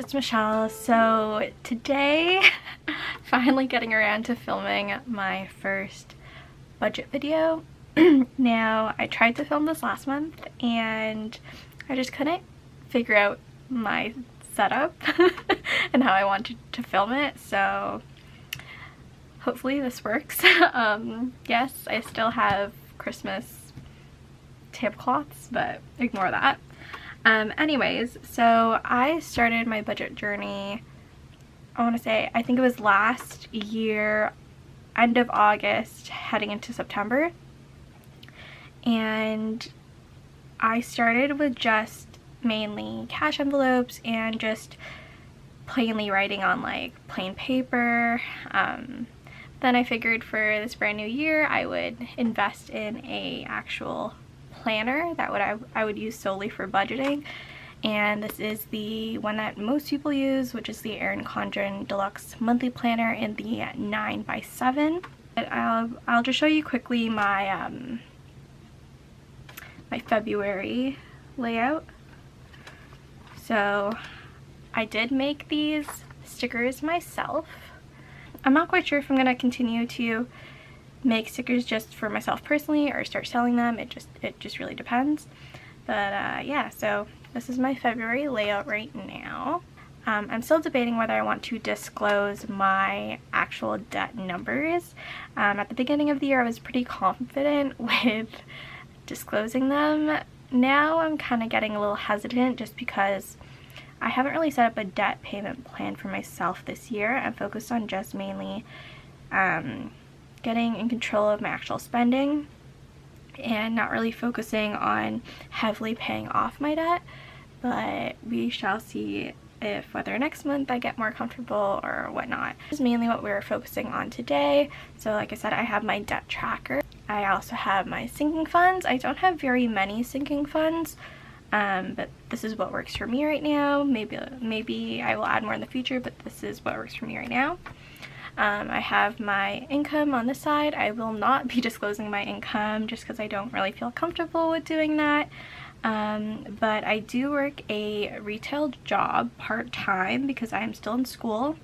it's Michelle. So today, finally getting around to filming my first budget video. Now, I tried to film this last month and I just couldn't figure out my setup and how I wanted to film it, so hopefully this works. Yes, I still have Christmas tablecloths, but ignore that. Anyways, so I started my budget journey, I want to say, I think it was last year, end of August, heading into September. And I started with just mainly cash envelopes and just plainly writing on like plain paper. Then I figured for this brand new year I would invest in a actual planner that I would use solely for budgeting, and this is the one that most people use, which is the Erin Condren Deluxe Monthly Planner in the 9x7. I'll just show you quickly my my February layout. So I did make these stickers myself. I'm not quite sure if I'm gonna continue to make stickers just for myself personally or start selling them. It just really depends. But yeah, so this is my February layout right now. I'm still debating whether I want to disclose my actual debt numbers. At the beginning of the year I was pretty confident with disclosing them. Now I'm kind of getting a little hesitant just because I haven't really set up a debt payment plan for myself this year. I'm focused on just mainly getting in control of my actual spending and not really focusing on heavily paying off my debt, but we shall see if whether next month I get more comfortable or whatnot. This is mainly what we're focusing on today. So like I said, I have my debt tracker. I also have my sinking funds. I don't have very many sinking funds, but this is what works for me right now. Maybe I will add more in the future, but this is what works for me right now. I have my income on this side. I will not be disclosing my income just because I don't really feel comfortable with doing that. But I do work a retail job part-time because I am still in school.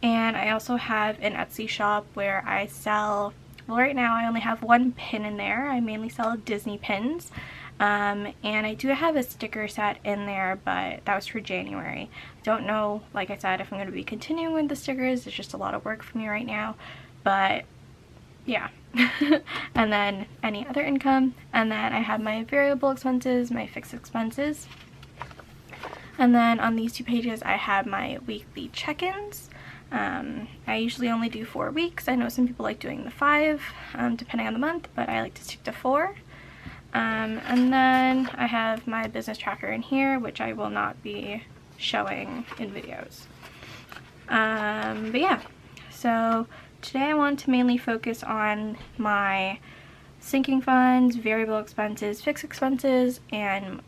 And I also have an Etsy shop where I sell, well, right now I only have one pin in there. I mainly sell Disney pins. And I do have a sticker set in there, but that was for January. I don't know, like I said, if I'm going to be continuing with the stickers. It's just a lot of work for me right now, but yeah. And then any other income, and then I have my variable expenses, my fixed expenses, and then on these two pages I have my weekly check-ins. I usually only do 4 weeks. I know some people like doing the 5, depending on the month, but I like to stick to 4. And then I have my business tracker in here, which I will not be showing in videos. But yeah, so today I want to mainly focus on my sinking funds, variable expenses, fixed expenses, and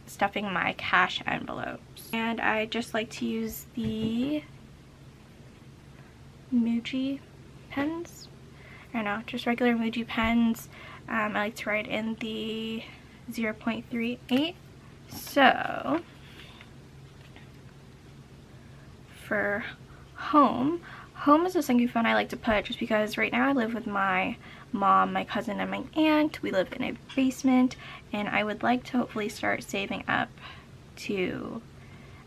stuffing my cash envelopes. And I just like to use the Muji pens. I don't know, just regular Muji pens. I like to write in the 0.38. So for home is a sinking fund I like to put just because right now I live with my mom, my cousin, and my aunt. We live in a basement, and I would like to hopefully start saving up to,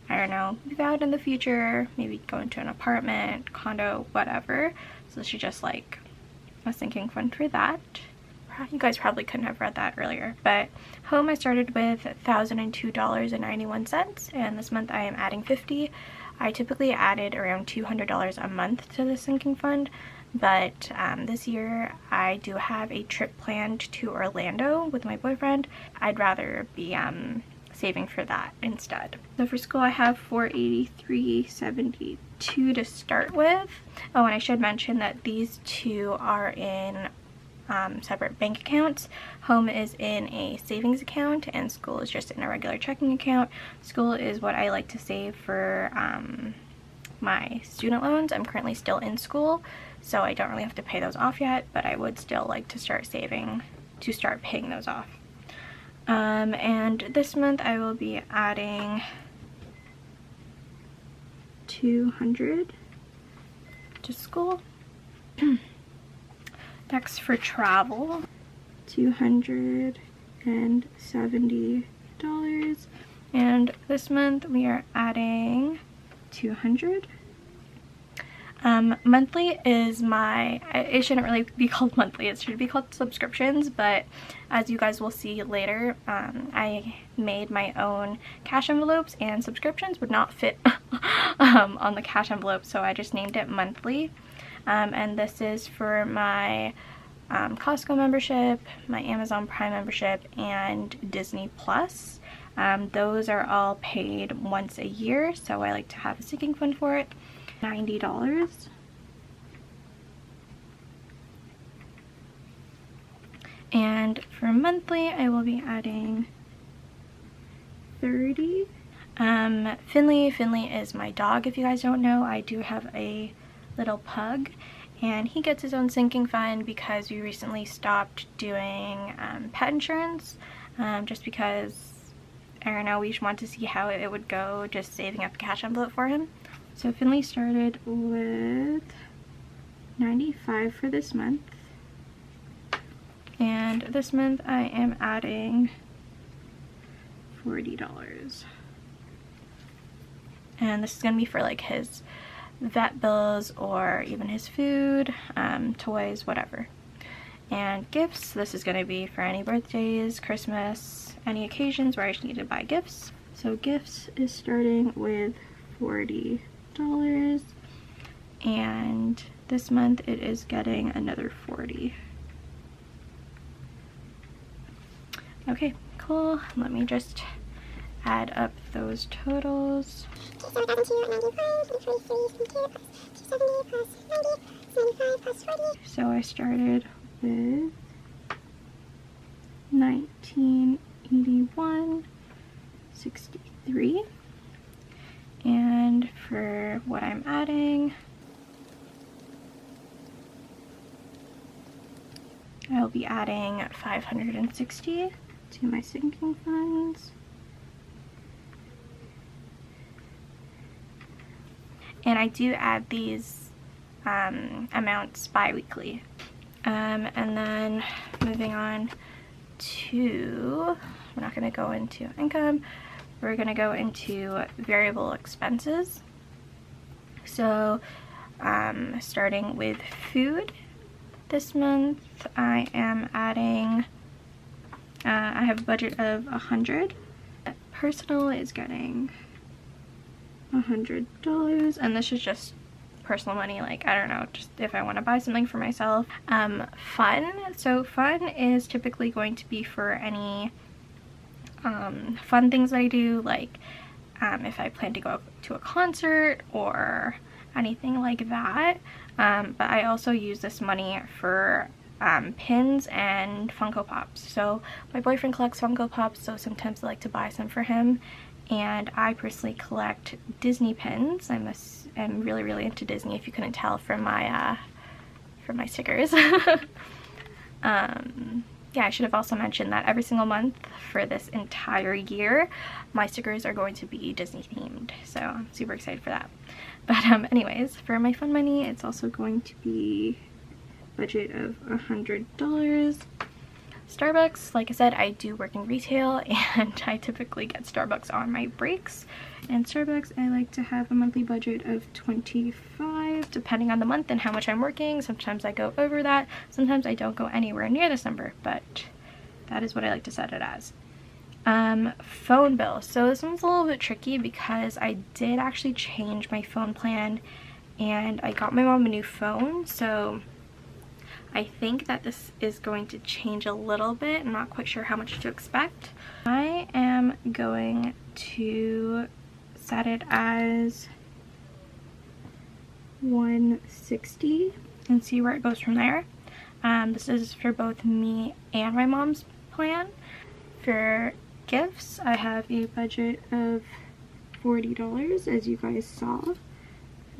I don't know, move out in the future, maybe go into an apartment, condo, whatever. So this is just like a sinking fund for that. You guys probably couldn't have read that earlier, but home I started with $1,002.91, and this month I am adding $50. I typically added around $200 a month to the sinking fund, but this year I do have a trip planned to Orlando with my boyfriend. I'd rather be saving for that instead. So for school I have $483.72 to start with. Oh, and I should mention that these two are in separate bank accounts. Home is in a savings account and school is just in a regular checking account. School is what I like to save for my student loans. I'm currently still in school, so I don't really have to pay those off yet, but I would still like to start saving to start paying those off. And this month I will be adding $200 to school. Next, for travel, $270. And this month we are adding $200. Monthly is it shouldn't really be called monthly, it should be called subscriptions, but as you guys will see later, I made my own cash envelopes and subscriptions would not fit on the cash envelope, so I just named it monthly. And this is for my Costco membership, my Amazon Prime membership, and Disney Plus. Those are all paid once a year, so I like to have a sinking fund for it. $90. And for monthly, I will be adding $30. Finley is my dog. If you guys don't know, I do have a little pug, and he gets his own sinking fund because we recently stopped doing pet insurance, just because, I don't know, we just wanted to see how it would go, just saving up a cash envelope for him. So Finley started with $95 for this month, and this month I am adding $40. And this is going to be for like his vet bills or even his food, toys, whatever. And gifts, this is going to be for any birthdays, Christmas, any occasions where I just need to buy gifts. So gifts is starting with $40. And this month it is getting another $40. Okay, cool. Let me just add up those totals. So I started with $1981.63. And for what I'm adding, I'll be adding $560 to my sinking funds. And I do add these amounts bi-weekly. And then moving on to, we're not going to go into income, we're going to go into variable expenses. So starting with food, this month I am adding, I have a budget of $100. Personal is getting $100, and this is just personal money, like, I don't know, just if I want to buy something for myself. Fun, so fun is typically going to be for any fun things that I do, like if I plan to go to a concert or anything like that. But I also use this money for pins and Funko Pops. So my boyfriend collects Funko Pops, so sometimes I like to buy some for him. And I personally collect Disney pins. I'm really into Disney, if you couldn't tell from my stickers. Yeah, I should have also mentioned that every single month for this entire year, my stickers are going to be Disney themed. So I'm super excited for that. But anyways, for my fun money, it's also going to be a budget of $100. Starbucks, like I said, I do work in retail, and I typically get Starbucks on my breaks. And Starbucks, I like to have a monthly budget of $25, depending on the month and how much I'm working. Sometimes I go over that, sometimes I don't go anywhere near this number, but that is what I like to set it as. Phone bill. So this one's a little bit tricky because I did actually change my phone plan, and I got my mom a new phone, so I think that this is going to change a little bit. I'm not quite sure how much to expect. I am going to set it as $160 and see where it goes from there. This is for both me and my mom's plan. For gifts, I have a budget of $40, as you guys saw. And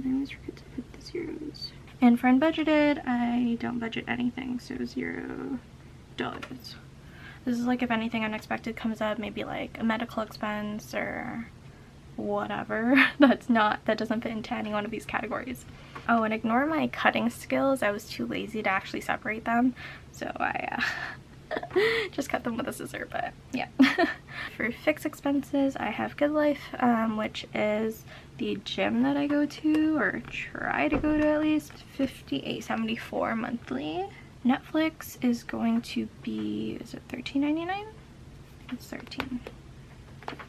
I always forget to put the zeros. And for unbudgeted, I don't budget anything, so $0. This is like if anything unexpected comes up, maybe like a medical expense or whatever. That doesn't fit into any one of these categories. Oh, and ignore my cutting skills. I was too lazy to actually separate them, so I just cut them with a scissor, but yeah. For fixed expenses, I have Good Life, which is the gym that I go to, or try to go to at least, $58.74 monthly. Netflix is going to be, is it $13.99? It's 13.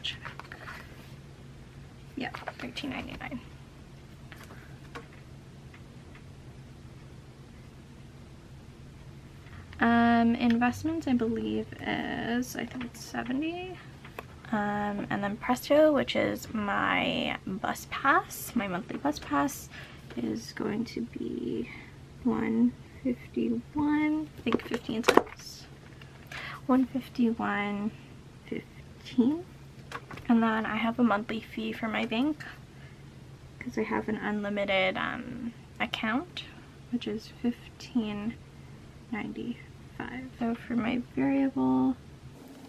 Check. Yeah, $13.99. Investments I believe is, I think it's 70. And then Presto, which is my bus pass, my monthly bus pass, is going to be $151, I think 15 cents. $151.15. And then I have a monthly fee for my bank because I have an unlimited account, which is $15.95. So for my variable,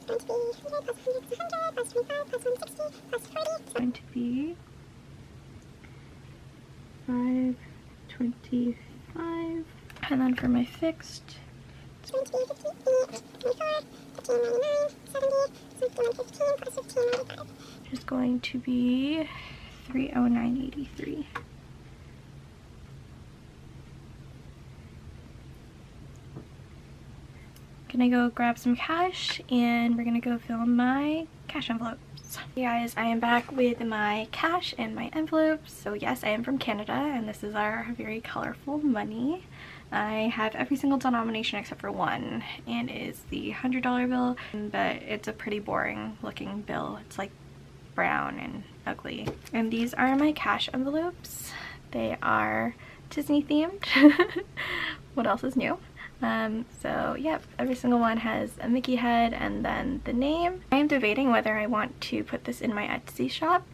it's going to be $5.25. And then for my fixed, it's going to be which is going to be $309.83. Gonna go grab some cash and we're gonna go fill my cash envelopes. Hey guys, I am back with my cash and my envelopes. So yes, I am from Canada and this is our very colorful money. I have every single denomination except for one, and it is the $100 bill, but it's a pretty boring looking bill. It's like brown and ugly. And these are my cash envelopes. They are Disney themed. What else is new? So yep, every single one has a Mickey head and then the name. I am debating whether I want to put this in my Etsy shop,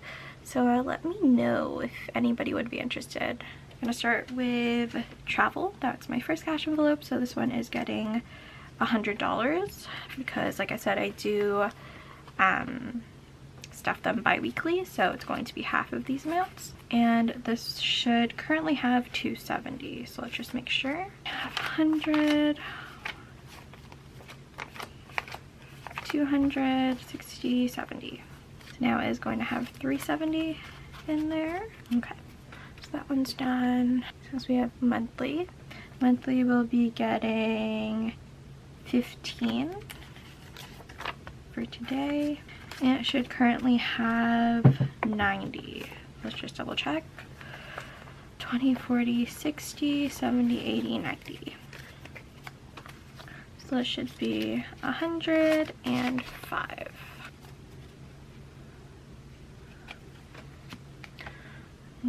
so let me know if anybody would be interested. I'm gonna start with travel. That's my first cash envelope, so this one is getting $100 because, like I said, I do stuff them bi-weekly, so it's going to be half of these amounts. And this should currently have 270, so let's just make sure. I have 100, 200, 60, 70. So now it is going to have 370 in there. Okay, so that one's done. Since we have monthly, monthly will be getting 15 for today. And it should currently have 90. Let's just double check. 20, 40, 60, 70, 80, 90. So it should be 105.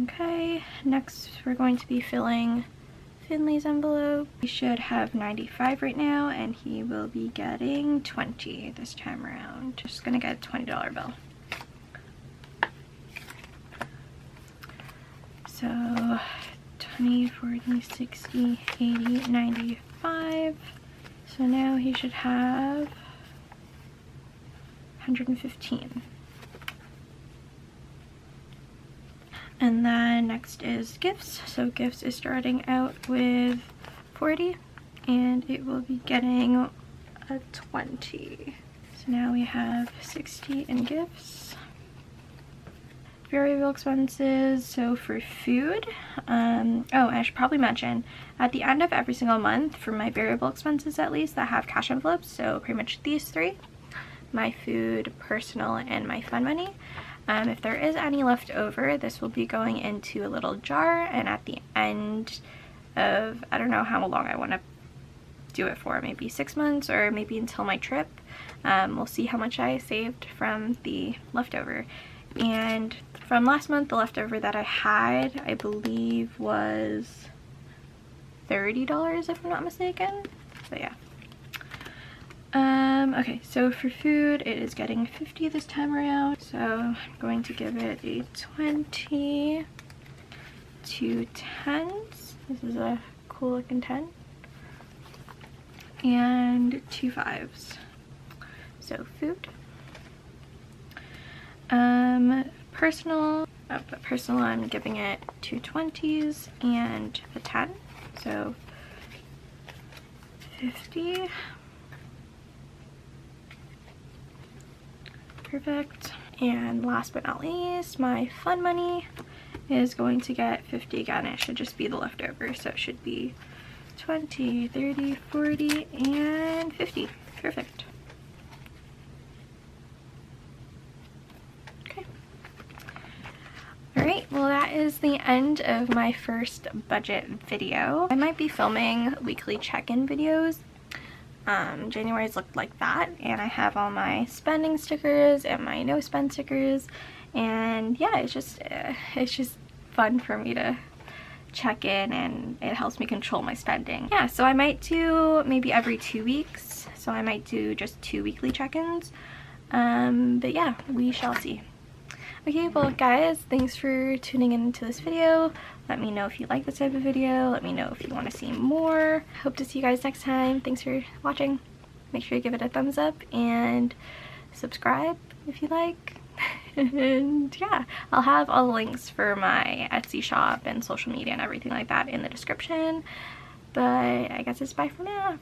Okay, next we're going to be filling Finley's envelope. He should have 95 right now, and he will be getting 20 this time around. Just gonna get a $20 bill. So 20, 40, 60, 80, 95. So now he should have 115. And then next is gifts. So gifts is starting out with 40 and it will be getting a 20. So now we have 60 in gifts. Variable expenses, so for food, oh, I should probably mention, at the end of every single month, for my variable expenses at least, that have cash envelopes, so pretty much these three, my food, personal, and my fun money. If there is any left over, this will be going into a little jar, and at the end of, I don't know how long I want to do it for, maybe 6 months or maybe until my trip, we'll see how much I saved from the leftover. And from last month, the leftover that I had, I believe, was $30 if I'm not mistaken. So yeah. Okay, so for food, it is getting 50 this time around. So I'm going to give it a 20, 2 10s. This is a cool looking 10. And 2 5s. So food. Personal, but personal I'm giving it 2 20s and a 10, so 50. Perfect. And last but not least, my fun money is going to get 50 again. It should just be the leftover, so it should be 20, 30, 40, and 50. Perfect. Okay. Alright, well that is the end of my first budget video. I might be filming weekly check-in videos. January's looked like that, and I have all my spending stickers and my no spend stickers, and yeah, it's just fun for me to check in, and it helps me control my spending. Yeah, so I might do maybe every 2 weeks, so I might do just 2 weekly check-ins, but yeah, we shall see. Okay, well guys, thanks for tuning into this video. Let me know if you like this type of video. Let me know if you want to see more. Hope to see you guys next time. Thanks for watching. Make sure you give it a thumbs up and subscribe if you like. And yeah, I'll have all the links for my Etsy shop and social media and everything like that in the description. But I guess it's bye for now.